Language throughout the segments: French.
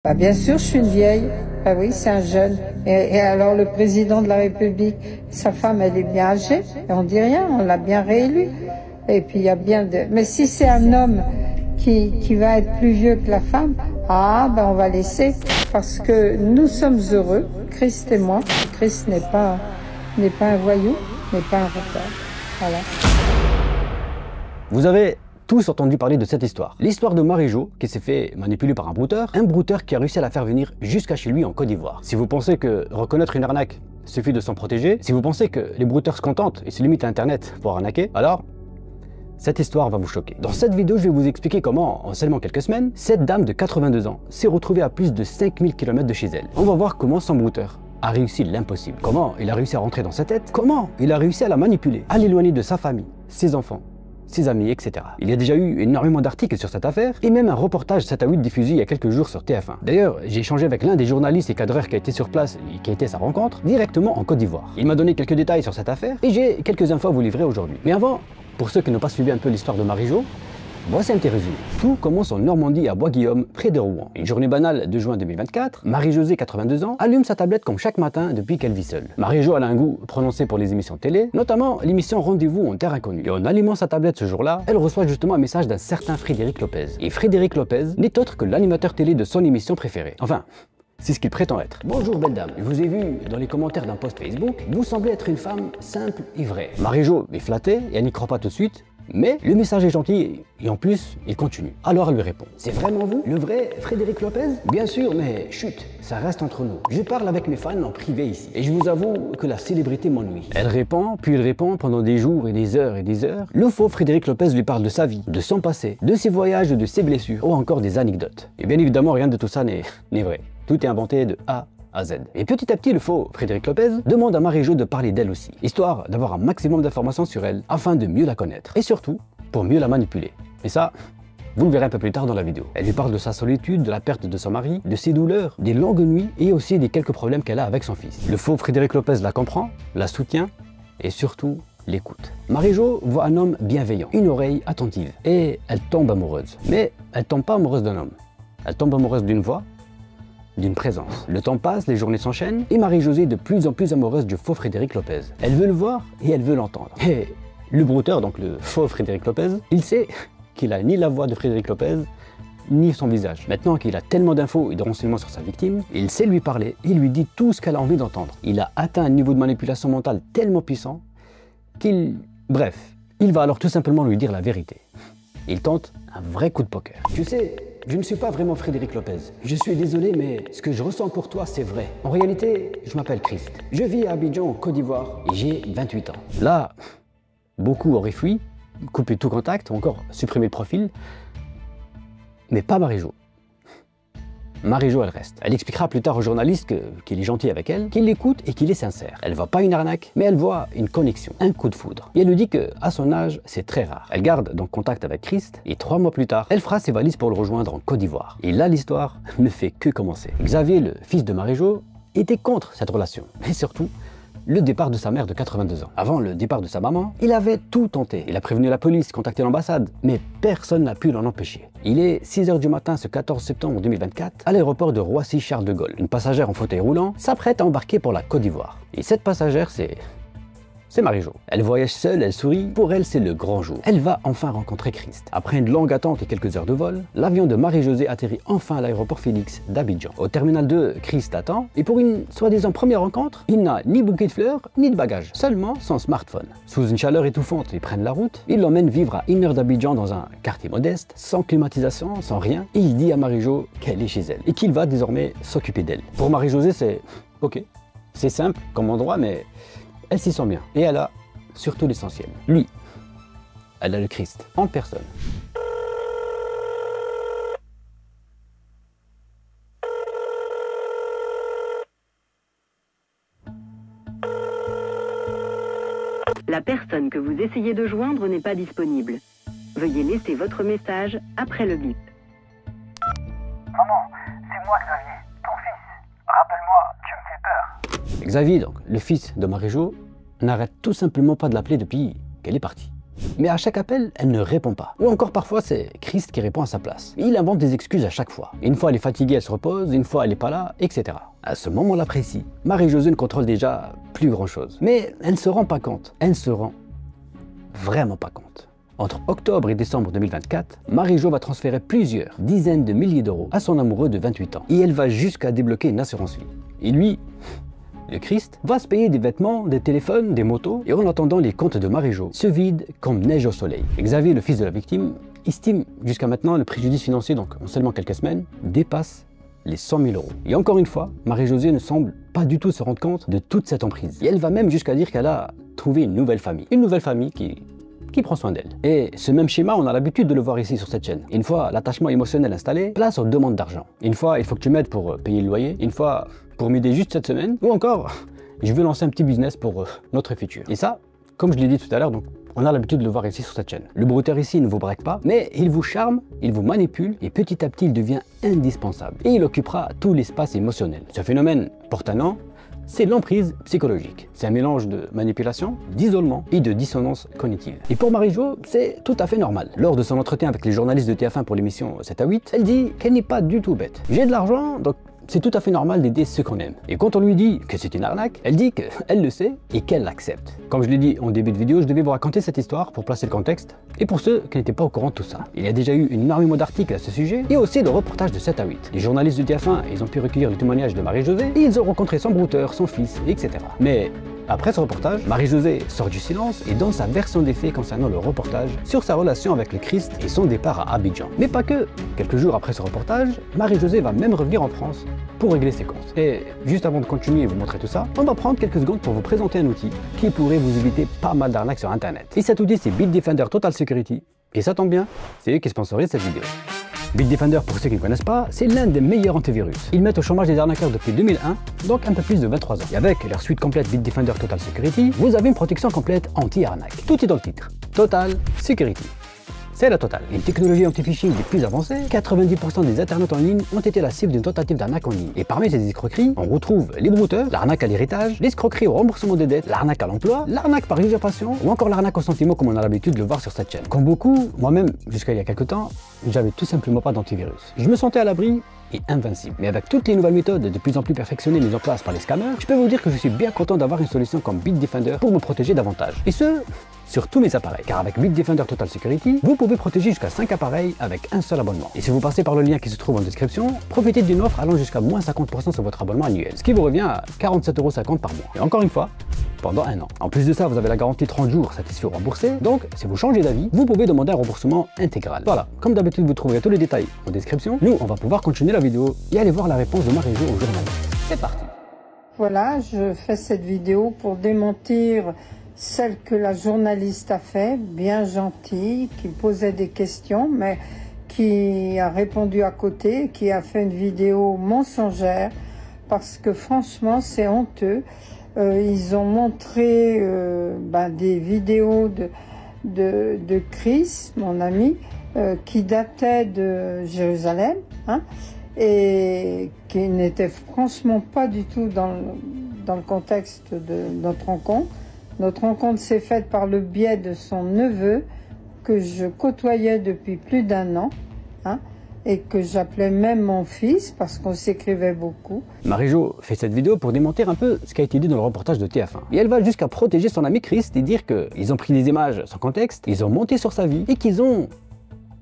Bah bien sûr, je suis une vieille. Ah oui, c'est un jeune. Et alors le président de la République, sa femme, elle est bien âgée. Et on dit rien, on l'a bien réélu. Et puis il y a bien de... Mais si c'est un homme qui va être plus vieux que la femme, ah ben on va laisser. Parce que nous sommes heureux, Christ et moi. Christ n'est pas un voyou, n'est pas un retard. Voilà. Vous avez tous entendu parler de cette histoire. L'histoire de Marie-Jo qui s'est fait manipuler par un brouteur qui a réussi à la faire venir jusqu'à chez lui en Côte d'Ivoire. Si vous pensez que reconnaître une arnaque suffit de s'en protéger, si vous pensez que les brouteurs se contentent et se limitent à Internet pour arnaquer, alors cette histoire va vous choquer. Dans cette vidéo, je vais vous expliquer comment, en seulement quelques semaines, cette dame de 82 ans s'est retrouvée à plus de 5000 km de chez elle. On va voir comment son brouteur a réussi l'impossible. Comment il a réussi à rentrer dans sa tête, comment il a réussi à la manipuler, à l'éloigner de sa famille, ses enfants, ses amis, etc. Il y a déjà eu énormément d'articles sur cette affaire et même un reportage 7 à 8 diffusé il y a quelques jours sur TF1. D'ailleurs, j'ai échangé avec l'un des journalistes et cadreurs qui a été sur place et qui a été à sa rencontre directement en Côte d'Ivoire. Il m'a donné quelques détails sur cette affaire et j'ai quelques infos à vous livrer aujourd'hui. Mais avant, pour ceux qui n'ont pas suivi un peu l'histoire de Marie-Jo, voici un petit résumé. Tout commence en Normandie à Bois-Guillaume, près de Rouen. Une journée banale de juin 2024, Marie-Josée, 82 ans, allume sa tablette comme chaque matin depuis qu'elle vit seule. Marie-Jo a un goût prononcé pour les émissions télé, notamment l'émission Rendez-vous en terre inconnue. Et en allumant sa tablette ce jour-là, elle reçoit justement un message d'un certain Frédéric Lopez. Et Frédéric Lopez n'est autre que l'animateur télé de son émission préférée. Enfin, c'est ce qu'il prétend être. Bonjour belle dame, je vous ai vu dans les commentaires d'un post Facebook, vous semblez être une femme simple et vraie. Marie-Jo est flattée et elle n'y croit pas tout de suite, mais le message est gentil et en plus, il continue. Alors elle lui répond. C'est vraiment vous, le vrai Frédéric Lopez? Bien sûr, mais chut, ça reste entre nous. Je parle avec mes fans en privé ici et je vous avoue que la célébrité m'ennuie. Elle répond, puis il répond pendant des jours et des heures et des heures. Le faux Frédéric Lopez lui parle de sa vie, de son passé, de ses voyages, de ses blessures ou encore des anecdotes. Et bien évidemment, rien de tout ça n'est vrai. Tout est inventé de A à Z. Et petit à petit, le faux Frédéric Lopez demande à Marie-Jo de parler d'elle aussi, histoire d'avoir un maximum d'informations sur elle, afin de mieux la connaître, et surtout, pour mieux la manipuler. Et ça, vous le verrez un peu plus tard dans la vidéo. Elle lui parle de sa solitude, de la perte de son mari, de ses douleurs, des longues nuits, et aussi des quelques problèmes qu'elle a avec son fils. Le faux Frédéric Lopez la comprend, la soutient, et surtout, l'écoute. Marie-Jo voit un homme bienveillant, une oreille attentive, et elle tombe amoureuse. Mais elle tombe pas amoureuse d'un homme. Elle tombe amoureuse d'une voix, d'une présence. Le temps passe, les journées s'enchaînent, et Marie-Josée est de plus en plus amoureuse du faux Frédéric Lopez. Elle veut le voir et elle veut l'entendre. Et le brouteur, donc le faux Frédéric Lopez, il sait qu'il a ni la voix de Frédéric Lopez, ni son visage. Maintenant qu'il a tellement d'infos et de renseignements sur sa victime, il sait lui parler et lui dit tout ce qu'elle a envie d'entendre. Il a atteint un niveau de manipulation mentale tellement puissant qu'il... Bref, il va alors tout simplement lui dire la vérité. Il tente un vrai coup de poker. Tu sais, je ne suis pas vraiment Frédéric Lopez. Je suis désolé, mais ce que je ressens pour toi, c'est vrai. En réalité, je m'appelle Christ. Je vis à Abidjan, en Côte d'Ivoire, et j'ai 28 ans. Là, beaucoup auraient fui, coupé tout contact, ou encore supprimé le profil, mais pas Marie-Jo. Marie-Jo, elle reste. Elle expliquera plus tard au journaliste qu'il est gentil avec elle, qu'il l'écoute et qu'il est sincère. Elle voit pas une arnaque, mais elle voit une connexion, un coup de foudre. Et elle lui dit qu'à son âge, c'est très rare. Elle garde donc contact avec Christ et 3 mois plus tard, elle fera ses valises pour le rejoindre en Côte d'Ivoire. Et là, l'histoire ne fait que commencer. Xavier, le fils de Marie-Jo, était contre cette relation. Mais surtout, le départ de sa mère de 82 ans. Avant le départ de sa maman, il avait tout tenté. Il a prévenu la police, contacté l'ambassade, mais personne n'a pu l'en empêcher. Il est 6 h du matin ce 14 septembre 2024 à l'aéroport de Roissy-Charles de Gaulle. Une passagère en fauteuil roulant s'apprête à embarquer pour la Côte d'Ivoire. Et cette passagère, c'est Marie-Jo. Elle voyage seule, elle sourit. Pour elle, c'est le grand jour. Elle va enfin rencontrer Christ. Après une longue attente et quelques heures de vol, l'avion de Marie-Josée atterrit enfin à l'aéroport Félix d'Abidjan. Au terminal 2, Christ attend. Et pour une soi-disant première rencontre, il n'a ni bouquet de fleurs, ni de bagages. Seulement son smartphone. Sous une chaleur étouffante, ils prennent la route. Il l'emmène vivre à 1 heure d'Abidjan dans un quartier modeste, sans climatisation, sans rien. Et il dit à Marie-Jo qu'elle est chez elle. Et qu'il va désormais s'occuper d'elle. Pour Marie-Josée, c'est ok. C'est simple comme endroit, mais elle s'y sent bien. Et elle a surtout l'essentiel. Lui, elle a le Christ en personne. La personne que vous essayez de joindre n'est pas disponible. Veuillez laisser votre message après le bip. Maman, c'est moi Xavier, ton fils. Rappelle-moi, tu me fais peur. Xavier, donc, le fils de Marie-Jo, n'arrête tout simplement pas de l'appeler depuis qu'elle est partie. Mais à chaque appel, elle ne répond pas. Ou encore parfois, c'est Christ qui répond à sa place. Il invente des excuses à chaque fois. Une fois elle est fatiguée, elle se repose, une fois elle n'est pas là, etc. À ce moment-là précis, Marie-Josée ne contrôle déjà plus grand-chose. Mais elle ne se rend pas compte. Elle ne se rend vraiment pas compte. Entre octobre et décembre 2024, Marie-Jo va transférer plusieurs dizaines de milliers d'euros à son amoureux de 28 ans. Et elle va jusqu'à débloquer une assurance vie. Et lui, le Christ, va se payer des vêtements, des téléphones, des motos, et en attendant, les comptes de Marie-Jo se vident comme neige au soleil. Xavier, le fils de la victime, estime jusqu'à maintenant le préjudice financier, donc en seulement quelques semaines, dépasse les 100 000 euros. Et encore une fois, Marie-Josée ne semble pas du tout se rendre compte de toute cette emprise. Et elle va même jusqu'à dire qu'elle a trouvé une nouvelle famille. Une nouvelle famille qui prend soin d'elle. Et ce même schéma, on a l'habitude de le voir ici sur cette chaîne. Une fois l'attachement émotionnel installé, place aux demandes d'argent. Une fois, il faut que tu m'aides pour payer le loyer. Une fois, pour m'aider juste cette semaine. Ou encore, je veux lancer un petit business pour notre futur. Et ça, comme je l'ai dit tout à l'heure, donc on a l'habitude de le voir ici sur cette chaîne. Le brouteur ici ne vous braque pas, mais il vous charme, il vous manipule et petit à petit il devient indispensable. Et il occupera tout l'espace émotionnel. Ce phénomène porte un nom, c'est l'emprise psychologique. C'est un mélange de manipulation, d'isolement et de dissonance cognitive. Et pour Marie-Jo, c'est tout à fait normal. Lors de son entretien avec les journalistes de TF1 pour l'émission 7 à 8, elle dit qu'elle n'est pas du tout bête. J'ai de l'argent, donc c'est tout à fait normal d'aider ceux qu'on aime. Et quand on lui dit que c'est une arnaque, elle dit qu'elle le sait et qu'elle l'accepte. Comme je l'ai dit en début de vidéo, je devais vous raconter cette histoire pour placer le contexte. Et pour ceux qui n'étaient pas au courant de tout ça, il y a déjà eu une énormément d'articles à ce sujet et aussi de reportages de 7 à 8. Les journalistes de TF1, ils ont pu recueillir le témoignage de Marie-Josée et ils ont rencontré son brouteur, son fils, etc. Mais après ce reportage, Marie-Josée sort du silence et donne sa version des faits concernant le reportage sur sa relation avec le Christ et son départ à Abidjan. Mais pas que. Quelques jours après ce reportage, Marie-Josée va même revenir en France pour régler ses comptes. Et juste avant de continuer et vous montrer tout ça, on va prendre quelques secondes pour vous présenter un outil qui pourrait vous éviter pas mal d'arnaques sur internet. Et cet outil, c'est Bitdefender Total Security. Et ça tombe bien, c'est eux qui sponsorisent cette vidéo. Bitdefender, pour ceux qui ne connaissent pas, c'est l'un des meilleurs antivirus. Ils mettent au chômage des arnaqueurs depuis 2001, donc un peu plus de 23 ans. Et avec leur suite complète Bitdefender Total Security, vous avez une protection complète anti-arnaque. Tout est dans le titre. Total Security. C'est la totale. Une technologie anti-phishing des plus avancées, 90% des internautes en ligne ont été la cible d'une tentative d'arnaque en ligne. Et parmi ces escroqueries, on retrouve les brouteurs, l'arnaque à l'héritage, l'escroquerie au remboursement des dettes, l'arnaque à l'emploi, l'arnaque par usurpation ou encore l'arnaque au sentiment comme on a l'habitude de le voir sur cette chaîne. Comme beaucoup, moi-même, jusqu'à il y a quelques temps, j'avais tout simplement pas d'antivirus. Je me sentais à l'abri et invincible. Mais avec toutes les nouvelles méthodes de plus en plus perfectionnées mises en place par les scammers, je peux vous dire que je suis bien content d'avoir une solution comme Bitdefender pour me protéger davantage. Et ce, sur tous mes appareils. Car avec Bitdefender Total Security, vous pouvez protéger jusqu'à 5 appareils avec un seul abonnement. Et si vous passez par le lien qui se trouve en description, profitez d'une offre allant jusqu'à moins 50% sur votre abonnement annuel. Ce qui vous revient à 47,50 € par mois. Et encore une fois, pendant un an. En plus de ça, vous avez la garantie 30 jours satisfait ou remboursé. Donc, si vous changez d'avis, vous pouvez demander un remboursement intégral. Voilà, comme d'habitude, vous trouverez tous les détails en description. Nous, on va pouvoir continuer la vidéo et aller voir la réponse de Marie-Jo au journaliste. C'est parti. Voilà, je fais cette vidéo pour démentir celle que la journaliste a fait, bien gentille, qui posait des questions, mais qui a répondu à côté, qui a fait une vidéo mensongère, parce que franchement, c'est honteux. Ils ont montré des vidéos de Chris, mon ami, qui dataient de Jérusalem, hein, et qui n'étaient franchement pas du tout dans le contexte de notre rencontre. Notre rencontre s'est faite par le biais de son neveu, que je côtoyais depuis plus d'1 an, hein, et que j'appelais même mon fils, parce qu'on s'écrivait beaucoup. Marie-Jo fait cette vidéo pour démentir un peu ce qui a été dit dans le reportage de TF1. Et elle va jusqu'à protéger son ami Christ et dire qu'ils ont pris des images sans contexte, ils ont monté sur sa vie et qu'ils ont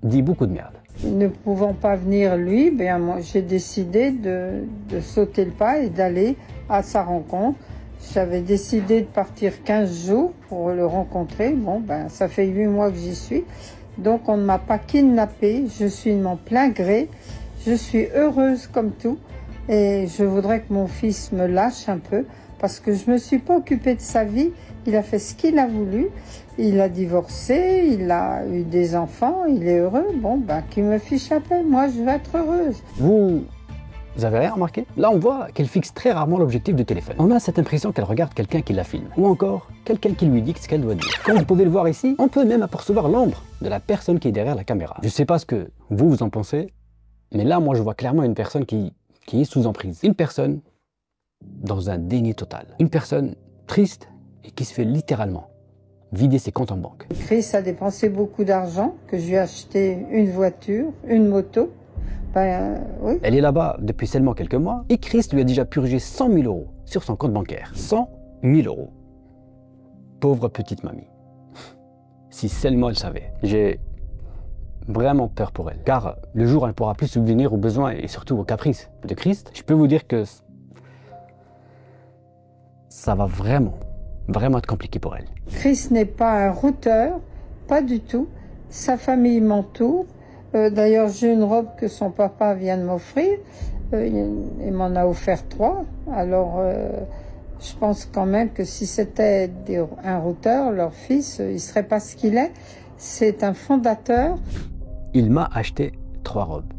dit beaucoup de merde. Ne pouvant pas venir lui, moi j'ai décidé de sauter le pas et d'aller à sa rencontre. J'avais décidé de partir 15 jours pour le rencontrer. Bon, ça fait 8 mois que j'y suis. Donc on ne m'a pas kidnappée. Je suis de mon plein gré. Je suis heureuse comme tout. Et je voudrais que mon fils me lâche un peu parce que je ne me suis pas occupée de sa vie. Il a fait ce qu'il a voulu. Il a divorcé, il a eu des enfants, il est heureux. Bon, qu'il me fiche un peu. Moi, je vais être heureuse. Vous avez rien remarqué? Là, on voit qu'elle fixe très rarement l'objectif du téléphone. On a cette impression qu'elle regarde quelqu'un qui la filme. Ou encore, quelqu'un qui lui dicte ce qu'elle doit dire. Comme vous pouvez le voir ici, on peut même apercevoir l'ombre de la personne qui est derrière la caméra. Je sais pas ce que vous en pensez, mais là, moi, je vois clairement une personne qui est sous emprise. Une personne dans un déni total. Une personne triste et qui se fait littéralement vider ses comptes en banque. Chris a dépensé beaucoup d'argent, que je lui ai acheté une voiture, une moto. Oui. Elle est là-bas depuis seulement quelques mois et Chris lui a déjà purgé 100 000 € sur son compte bancaire. 100 000 €. Pauvre petite mamie. Si seulement elle savait. J'ai vraiment peur pour elle. Car le jour où elle ne pourra plus subvenir aux besoins et surtout aux caprices de Christ, je peux vous dire que ça va vraiment être compliqué pour elle. Chris n'est pas un routeur, pas du tout. Sa famille m'entoure. D'ailleurs, j'ai une robe que son papa vient de m'offrir. Il m'en a offert 3. Alors, je pense quand même que si c'était un routeur, leur fils, il ne serait pas ce qu'il est. C'est un fondateur. Il m'a acheté 3 robes.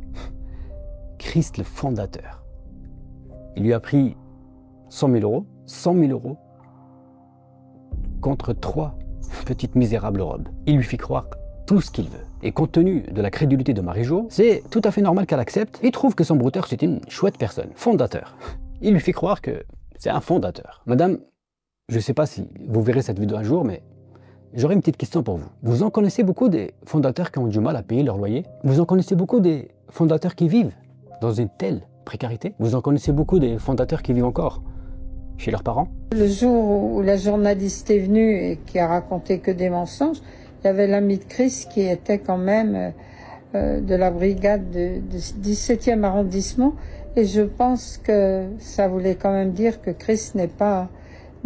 Christ, le fondateur. Il lui a pris 100 000 €. 100 000 € contre 3 petites misérables robes. Il lui fait croire tout ce qu'il veut. Et compte tenu de la crédulité de Marie-Jo, c'est tout à fait normal qu'elle accepte. Il trouve que son brouteur, c'est une chouette personne. Fondateur. Il lui fait croire que c'est un fondateur. Madame, je ne sais pas si vous verrez cette vidéo un jour, mais j'aurais une petite question pour vous. Vous en connaissez beaucoup des fondateurs qui ont du mal à payer leur loyer? Vous en connaissez beaucoup des fondateurs qui vivent dans une telle précarité? Vous en connaissez beaucoup des fondateurs qui vivent encore chez leurs parents? Le jour où la journaliste est venue et qui a raconté que des mensonges, il y avait l'ami de Chris qui était quand même de la brigade du 17e arrondissement. Et je pense que ça voulait quand même dire que Chris n'est pas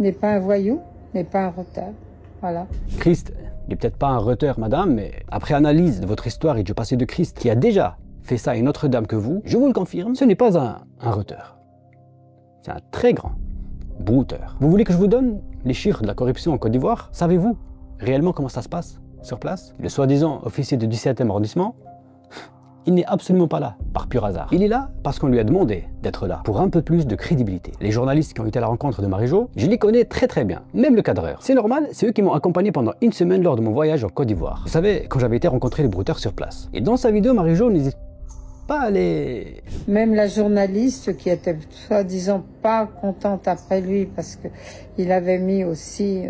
un voyou, n'est pas un routeur. Voilà. Christ n'est peut-être pas un routeur, madame, mais après analyse de votre histoire et du passé de Christ, qui a déjà fait ça à une autre dame que vous, je vous le confirme, ce n'est pas un routeur. C'est un très grand brouteur. Vous voulez que je vous donne les chiffres de la corruption en Côte d'Ivoire? Savez-vous réellement comment ça se passe sur place? Le soi-disant officier du 17e arrondissement, il n'est absolument pas là par pur hasard. Il est là parce qu'on lui a demandé d'être là, pour un peu plus de crédibilité. Les journalistes qui ont été à la rencontre de Marie-Jo, je les connais très bien, même le cadreur. C'est normal, c'est eux qui m'ont accompagné pendant une semaine lors de mon voyage en Côte d'Ivoire. Vous savez, quand j'avais été rencontrer les brouteurs sur place. Et dans sa vidéo, Marie-Jo n'hésite pas à les... Même la journaliste qui était soi-disant pas contente après lui parce qu'il avait mis aussi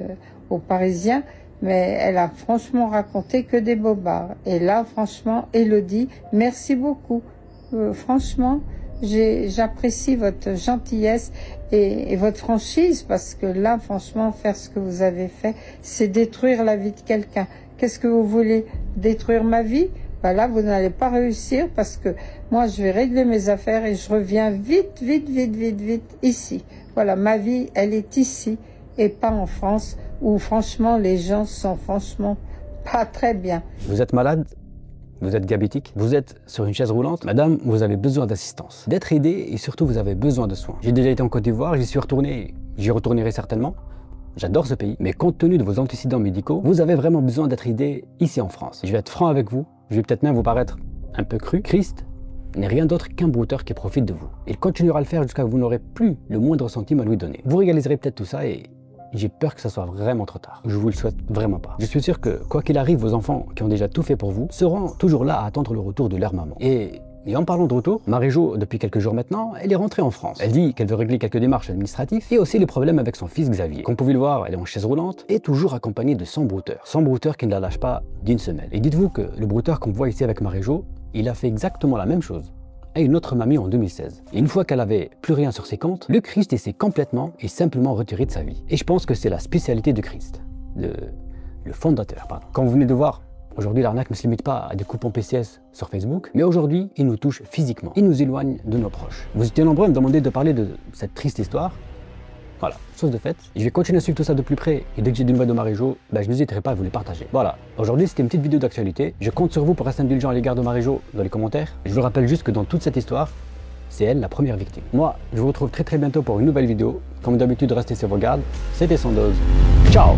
aux Parisiens, mais elle a franchement raconté que des bobards. Et là, franchement, Élodie, merci beaucoup. Franchement, j'apprécie votre gentillesse et votre franchise, parce que là, franchement, faire ce que vous avez fait, c'est détruire la vie de quelqu'un. Qu'est-ce que vous voulez? Détruire ma vie? Ben là, vous n'allez pas réussir, parce que moi, je vais régler mes affaires et je reviens vite ici. Voilà, ma vie, elle est ici et pas en France, où franchement, les gens sont franchement pas très bien. Vous êtes malade? Vous êtes diabétique? Vous êtes sur une chaise roulante? Madame, vous avez besoin d'assistance, d'être aidé, et surtout, vous avez besoin de soins. J'ai déjà été en Côte d'Ivoire, j'y suis retourné, j'y retournerai certainement. J'adore ce pays, mais compte tenu de vos antécédents médicaux, vous avez vraiment besoin d'être aidé ici en France. Je vais être franc avec vous, je vais peut-être même vous paraître un peu cru. Christ n'est rien d'autre qu'un brouteur qui profite de vous. Il continuera à le faire jusqu'à ce que vous n'aurez plus le moindre centime à lui donner. Vous régaliserez peut-être tout ça et j'ai peur que ça soit vraiment trop tard. Je vous le souhaite vraiment pas. Je suis sûr que, quoi qu'il arrive, vos enfants qui ont déjà tout fait pour vous seront toujours là à attendre le retour de leur maman. Et en parlant de retour, Marie-Jo, depuis quelques jours maintenant, elle est rentrée en France. Elle dit qu'elle veut régler quelques démarches administratives et aussi les problèmes avec son fils Xavier. Comme vous pouvez le voir, elle est en chaise roulante et toujours accompagnée de son brouteur. Son brouteur qui ne la lâche pas d'une semelle. Et dites-vous que le brouteur qu'on voit ici avec Marie-Jo, il a fait exactement la même chose à une autre mamie en 2016. Et une fois qu'elle avait plus rien sur ses comptes, le Christ s'est complètement et simplement retiré de sa vie. Et je pense que c'est la spécialité de Christ, le fondateur, pardon. Comme vous venez de voir, aujourd'hui, l'arnaque ne se limite pas à des coupons PCS sur Facebook, mais aujourd'hui, il nous touche physiquement. Il nous éloigne de nos proches. Vous étiez nombreux à me demander de parler de cette triste histoire. Voilà, chose de faite. Je vais continuer à suivre tout ça de plus près, et dès que j'ai des nouvelles de Marie-Jo, je n'hésiterai pas à vous les partager. Voilà, aujourd'hui c'était une petite vidéo d'actualité. Je compte sur vous pour rester indulgent à l'égard de Marie-Jo dans les commentaires. Je vous rappelle juste que dans toute cette histoire, c'est elle la première victime. Moi, je vous retrouve très bientôt pour une nouvelle vidéo. Comme d'habitude, restez sur vos gardes. C'était Sandoz. Ciao!